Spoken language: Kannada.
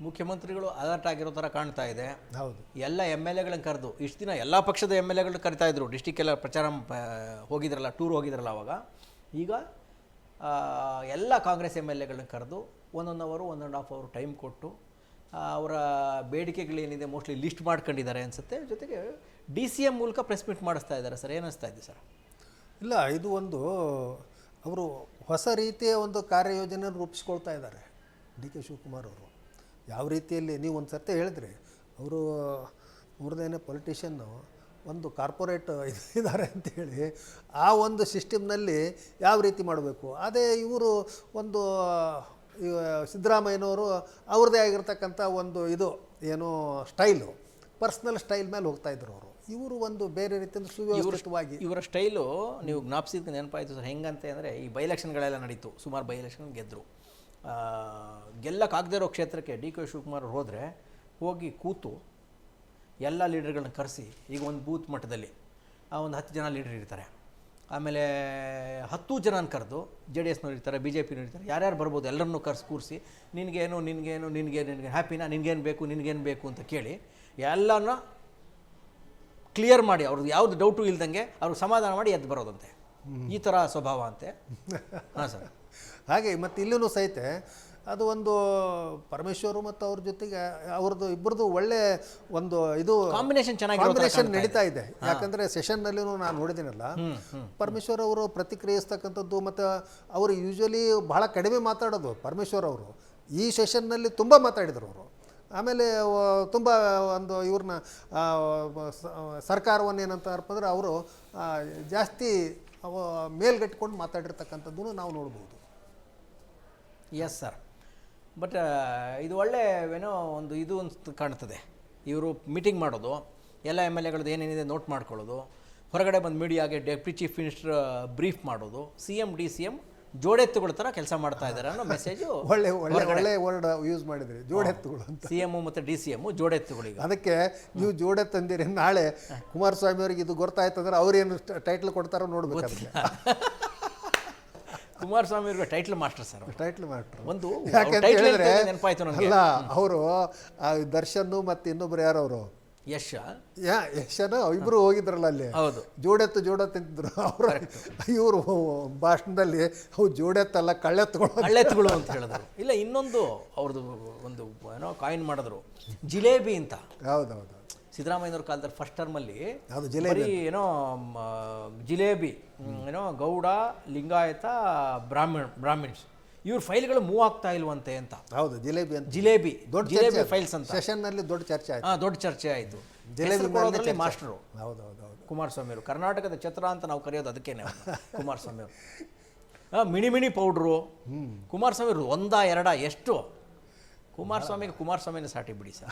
ಮುಖ್ಯಮಂತ್ರಿಗಳು ಅಲರ್ಟ್ ಆಗಿರೋ ಥರ ಕಾಣ್ತಾ ಇದೆ. ಹೌದು, ಎಲ್ಲ ಎಮ್ ಎಲ್ ಎಗಳನ್ನ ಕರೆದು ಇಷ್ಟು ದಿನ ಎಲ್ಲ ಪಕ್ಷದ ಎಮ್ ಎಲ್ ಎಗಳನ್ನ ಕರಿತಾ ಇದ್ರು, ಡಿಸ್ಟಿಕ್ಕೆಲ್ಲ ಪ್ರಚಾರ ಹೋಗಿದ್ರಲ್ಲ, ಟೂರ್ ಹೋಗಿದ್ರಲ್ಲ ಅವಾಗ. ಈಗ ಎಲ್ಲ ಕಾಂಗ್ರೆಸ್ ಎಮ್ ಎಲ್ ಎಗಳನ್ನ ಕರೆದು 1 ಅವರ್ 1.5 ಅವರ್ ಟೈಮ್ ಕೊಟ್ಟು ಅವರ ಬೇಡಿಕೆಗಳೇನಿದೆ ಮೋಸ್ಟ್ಲಿ ಲಿಸ್ಟ್ ಮಾಡ್ಕೊಂಡಿದ್ದಾರೆ ಅನಿಸುತ್ತೆ. ಜೊತೆಗೆ DCM ಮೂಲಕ ಪ್ರೆಸ್ ಮೀಟ್ ಮಾಡಿಸ್ತಾ ಇದ್ದಾರೆ ಸರ್. ಏನಿಸ್ತಾ ಇದೆ ಸರ್? ಇಲ್ಲ, ಇದು ಒಂದು ಅವರು ಹೊಸ ರೀತಿಯ ಒಂದು ಕಾರ್ಯಯೋಜನೆ ರೂಪಿಸ್ಕೊಳ್ತಾ ಇದ್ದಾರೆ ಡಿ ಕೆ ಶಿವಕುಮಾರ್ ಅವರು. ಯಾವ ರೀತಿಯಲ್ಲಿ ನೀವು ಒಂದು ಸರ್ತಿ ಹೇಳಿದ್ರಿ, ಅವರು ಅವ್ರದ್ದೇನೆ ಪೊಲಿಟಿಷನ್ನು ಒಂದು ಕಾರ್ಪೊರೇಟ್ ಇದ್ದಾರೆ ಅಂತೇಳಿ, ಆ ಒಂದು ಸಿಸ್ಟಮ್ನಲ್ಲಿ ಯಾವ ರೀತಿ ಮಾಡಬೇಕು, ಅದೇ ಇವರು ಒಂದು ಸಿದ್ದರಾಮಯ್ಯನವರು ಅವ್ರದ್ದೇ ಆಗಿರ್ತಕ್ಕಂಥ ಒಂದು ಇದು ಏನು ಸ್ಟೈಲು, ಪರ್ಸ್ನಲ್ ಸ್ಟೈಲ್ ಮೇಲೆ ಹೋಗ್ತಾಯಿದ್ರು ಅವರು. ಇವರು ಒಂದು ಬೇರೆ ರೀತಿಯಿಂದ ಸುವ್ಯವಸ್ಥಿತವಾಗಿ ಇವರ ಸ್ಟೈಲು ನೀವು ಜ್ಞಾಪಿಸಿದ ನೆನಪಾಯಿತು ಸರ್. ಹೆಂಗಂತೆ ಅಂದರೆ ಈ ಬೈ ಎಲೆಕ್ಷನ್ಗಳೆಲ್ಲ ನಡೀತು, ಸುಮಾರು ಬೈ ಎಲೆಕ್ಷನ್ ಗೆದ್ದರು. ಗೆಲ್ಲಕ್ಕಾಗದೇ ಇರೋ ಕ್ಷೇತ್ರಕ್ಕೆ ಡಿ ಕೆ ಶಿವಕುಮಾರ್ ಹೋದರೆ ಹೋಗಿ ಕೂತು ಎಲ್ಲ ಲೀಡರ್ಗಳನ್ನ ಕರೆಸಿ, ಈಗ ಒಂದು ಬೂತ್ ಮಟ್ಟದಲ್ಲಿ ಒಂದು 10 ಜನ ಲೀಡರ್ ಇರ್ತಾರೆ, ಆಮೇಲೆ 10 ಜನನ ಕರೆದು JDSನವ್ರು ಇರ್ತಾರೆ, BJPನವ್ರು ಇರ್ತಾರೆ, ಯಾರ್ಯಾರು ಬರ್ಬೋದು ಎಲ್ಲರನ್ನೂ ಕೂರಿಸಿ ನಿನಗೇನು ಹ್ಯಾಪಿನಾ, ನಿನಗೇನು ಬೇಕು ಅಂತ ಕೇಳಿ ಎಲ್ಲನ ಕ್ಲಿಯರ್ ಮಾಡಿ ಅವ್ರದ್ದು ಯಾವುದು ಡೌಟು ಇಲ್ದಂಗೆ ಅವ್ರಿಗೆ ಸಮಾಧಾನ ಮಾಡಿ ಎದ್ದು ಬರೋದಂತೆ. ಈ ಥರ ಸ್ವಭಾವ ಅಂತೆ. ಹಾಂ ಸರ್. ಹಾಗೆ ಮತ್ತು ಇಲ್ಲೂ ಸಹಿತ ಅದು ಒಂದು ಪರಮೇಶ್ವರು ಮತ್ತು ಅವ್ರ ಜೊತೆಗೆ ಅವ್ರದ್ದು ಇಬ್ಬರದು ಒಳ್ಳೆ ಒಂದು ಇದು ಕಾಂಬಿನೇಷನ್ ನಡೀತಾ ಇದೆ. ಯಾಕಂದರೆ ಸೆಷನ್ನಲ್ಲಿಯೂ ನಾನು ನೋಡಿದ್ದೀನಲ್ಲ, ಪರಮೇಶ್ವರ್ ಅವರು ಪ್ರತಿಕ್ರಿಯಿಸ್ತಕ್ಕಂಥದ್ದು ಮತ್ತು ಅವರು ಯೂಶ್ವಲಿ ಬಹಳ ಕಡಿಮೆ ಮಾತಾಡೋದು. ಪರಮೇಶ್ವರ್ ಅವರು ಈ ಸೆಷನ್ನಲ್ಲಿ ತುಂಬ ಮಾತಾಡಿದರು ಅವರು. ಆಮೇಲೆ ತುಂಬ ಒಂದು ಇವ್ರನ್ನ ಸರ್ಕಾರವನ್ನು ಏನಂತಾರಪ್ಪ ಅಂದರೆ ಅವರು ಜಾಸ್ತಿ ಮೇಲ್ಗಟ್ಕೊಂಡು ಮಾತಾಡಿರ್ತಕ್ಕಂಥದ್ದನ್ನು ನಾವು ನೋಡ್ಬೋದು. Yes sir. ಬಟ್ ಇದು ಒಳ್ಳೆ ಏನೋ ಒಂದು ಇದು ಅಂತ ಕಾಣ್ತದೆ. ಇವರು ಮೀಟಿಂಗ್ ಮಾಡೋದು, ಎಲ್ಲ ಎಮ್ ಎಲ್ ಎಗಳದ್ದು ಏನೇನಿದೆ ನೋಟ್ ಮಾಡ್ಕೊಳ್ಳೋದು, ಹೊರಗಡೆ ಬಂದು ಮೀಡಿಯಾಗೆ ಡೆಪ್ಟಿ ಚೀಫ್ ಮಿನಿಸ್ಟರ್ ಬ್ರೀಫ್ ಮಾಡೋದು, CM DCM ಜೋಡೆತ್ತುಗಳ ಥರ ಕೆಲಸ ಮಾಡ್ತಾ ಇದ್ದಾರೆ ಅನ್ನೋ ಮೆಸೇಜು ಒಳ್ಳೆ ವರ್ಡ್ ಯೂಸ್ ಮಾಡಿದ್ರಿ, ಜೋಡೆತ್ತುಗಳು ಅಂತ. CM ಮತ್ತು DCM ಜೋಡೆತ್ತುಗಳಿಗೆ. ಅದಕ್ಕೆ ನೀವು ಜೋಡೆತ್ತಂದಿರಿ, ನಾಳೆ ಕುಮಾರಸ್ವಾಮಿ ಅವ್ರಿಗೆ ಇದು ಗೊತ್ತಾಯ್ತಂದ್ರೆ ಅವ್ರೇನು ಟೈಟ್ಲ್ ಕೊಡ್ತಾರೋ ನೋಡ್ಬೇಕು. ಕುಮಾರಸ್ವಾಮಿ ಅವ್ರಿಗೆ title master sir. Title master ಒಂದು ಹೇಳಿದ್ರೆ ನೆನಪಾಯ್ತು ನನಗೆ. ಅಲ್ಲ, ಅವರು ದರ್ಶನ್ ಮತ್ತು ಇನ್ನೊಬ್ರು ಯಾರು ಅವರು ಯಶನ ಇಬ್ಬರು ಹೋಗಿದ್ರಲ್ಲ ಅಲ್ಲಿ. ಹೌದು, ಜೋಡೆತ್ತಿದ್ರು ಅವರು. ಇವರು ಭಾಷಣದಲ್ಲಿ ಅವು ಜೋಡೆತ್ತಲ್ಲ ಕಳ್ಳೆತ್ತುಗಳು ಅಂತ ಹೇಳಿದ್ರು. ಇಲ್ಲ, ಇನ್ನೊಂದು ಅವ್ರದ್ದು ಒಂದು ಏನೋ ಕಾಯಿನ್ ಮಾಡಿದ್ರು, ಜಿಲೇಬಿ ಅಂತ. ಹೌದೌದು, ಸಿದ್ದರಾಮಯ್ಯನವ್ರ ಕಾಲದಲ್ಲಿ ಫಸ್ಟ್ ಟರ್ಮಲ್ಲಿ ಜಿಲೇಬಿ ಏನೋ ಜಿಲೇಬಿ ಏನೋ ಗೌಡ, ಲಿಂಗಾಯತ, ಬ್ರಾಹ್ಮಿಣ್ಸ್ ಇವ್ರ ಫೈಲ್ಗಳು ಮೂವ್ ಆಗ್ತಾ ಇಲ್ವಂತೆ ಅಂತ. ಹೌದು, ಜಿಲೇಬಿ ಅಂತ, ಜಿಲೇಬಿ ಫೈಲ್ಸ್ ಅಂತ ಸೆಷನ್ನಲ್ಲಿ ದೊಡ್ಡ ಚರ್ಚೆ ಆಯಿತು. ದೊಡ್ಡ ಚರ್ಚೆ ಆಯಿತು. ಜಿಲೇಬಿ ಮಾಸ್ಟರು ಹೌದೌದು ಕುಮಾರಸ್ವಾಮಿ ಅವರು. ಕರ್ನಾಟಕದ ಛತ್ರ ಅಂತ ನಾವು ಕರೆಯೋದು ಅದಕ್ಕೇನೆ ಕುಮಾರಸ್ವಾಮಿ ಅವರು. ಮಿಣಿ ಪೌಡ್ರು ಕುಮಾರಸ್ವಾಮಿ ಅವರು 1, 2 ಎಷ್ಟು? ಕುಮಾರಸ್ವಾಮಿನೇ ಸಾಟಿ ಬಿಡಿ ಸರ್.